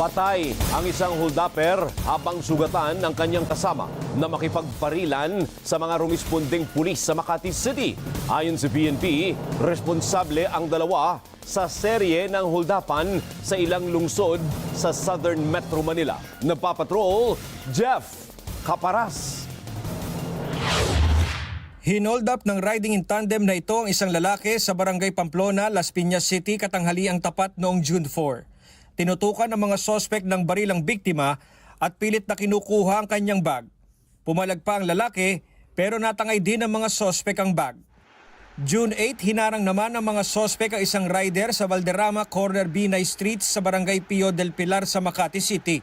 Patay ang isang holdapper habang sugatan ang kanyang kasama na makipagparilan sa mga rumispondeng pulis sa Makati City. Ayon sa PNP, responsable ang dalawa sa serye ng holdapan sa ilang lungsod sa Southern Metro Manila. Nagpapatrol, Jeff Caparas. Hinold up ng riding in tandem na ito ang isang lalaki sa Barangay Pamplona, Las Piñas City, katanghaliang tapat noong June 4. Tinutukan ang mga sospek ng baril ang biktima at pilit na kinukuha ang kanyang bag. Pumalag pa ang lalaki pero natangay din ng mga sospek ang bag. June 8, hinarang naman ng mga sospek ang isang rider sa Valderrama Corner Binay Street sa Barangay Pio del Pilar sa Makati City.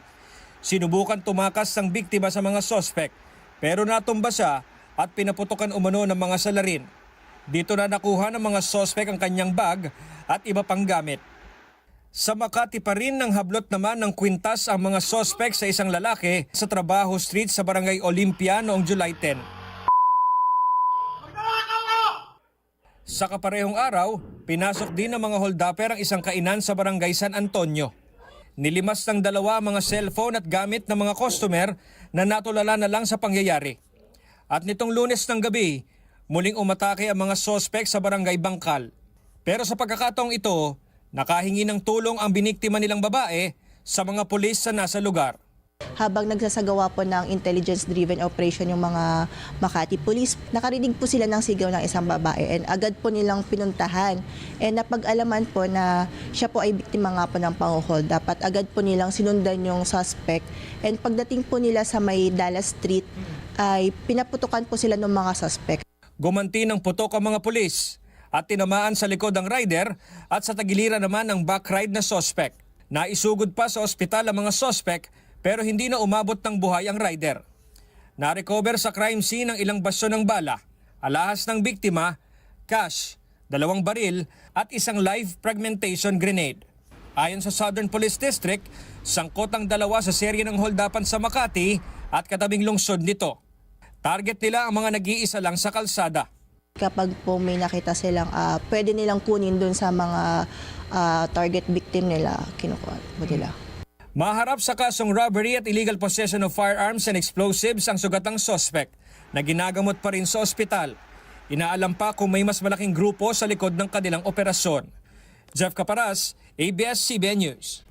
Sinubukan tumakas ang biktima sa mga sospek pero natumba siya at pinaputukan umano ng mga salarin. Dito na nakuha ng mga sospek ang kanyang bag at iba pang gamit. Sa Makati pa rin ng hablot naman ng kwintas ang mga sospek sa isang lalaki sa Trabaho Street sa Barangay Olympia noong July 10. Sa kaparehong araw, pinasok din ng mga holdapper ang isang kainan sa Barangay San Antonio. Nilimas ng dalawa mga cellphone at gamit ng mga customer na natulala na lang sa pangyayari. At nitong Lunes ng gabi, muling umatake ang mga sospek sa Barangay Bangkal. Pero sa pagkakataong ito, nakahingi ng tulong ang biniktima nilang babae sa mga pulis sa nasa lugar. Habang nagsasagawa po ng intelligence-driven operation yung mga Makati Police, nakarinig po sila ng sigaw ng isang babae and agad po nilang pinuntahan. And napag-alaman po na siya po ay biktima nga po ng panghuhold. Dapat agad po nilang sinundan yung suspect. And pagdating po nila sa may Dallas Street, ay pinaputukan po sila ng mga suspect. Gumanti ng putok ang mga pulis at tinamaan sa likod ang rider at sa tagiliran naman ang backride na suspect. Naisugod pa sa ospital ang mga suspect pero hindi na umabot ng buhay ang rider. Na-recover sa crime scene ang ilang basyo ng bala, alahas ng biktima, cash, 2 baril at isang live fragmentation grenade. Ayon sa Southern Police District, sangkot ang dalawa sa serye ng holdapan sa Makati at katabing lungsod nito. Target nila ang mga nag-iisa lang sa kalsada. Kapag po may nakita silang pwede nilang kunin dun sa mga target victim nila, kinukuha po nila. Maharap sa kasong robbery at illegal possession of firearms and explosives ang sugatang suspect na ginagamot pa rin sa ospital. Inaalam pa kung may mas malaking grupo sa likod ng kanilang operasyon. Jeff Caparas, ABS-CBN News.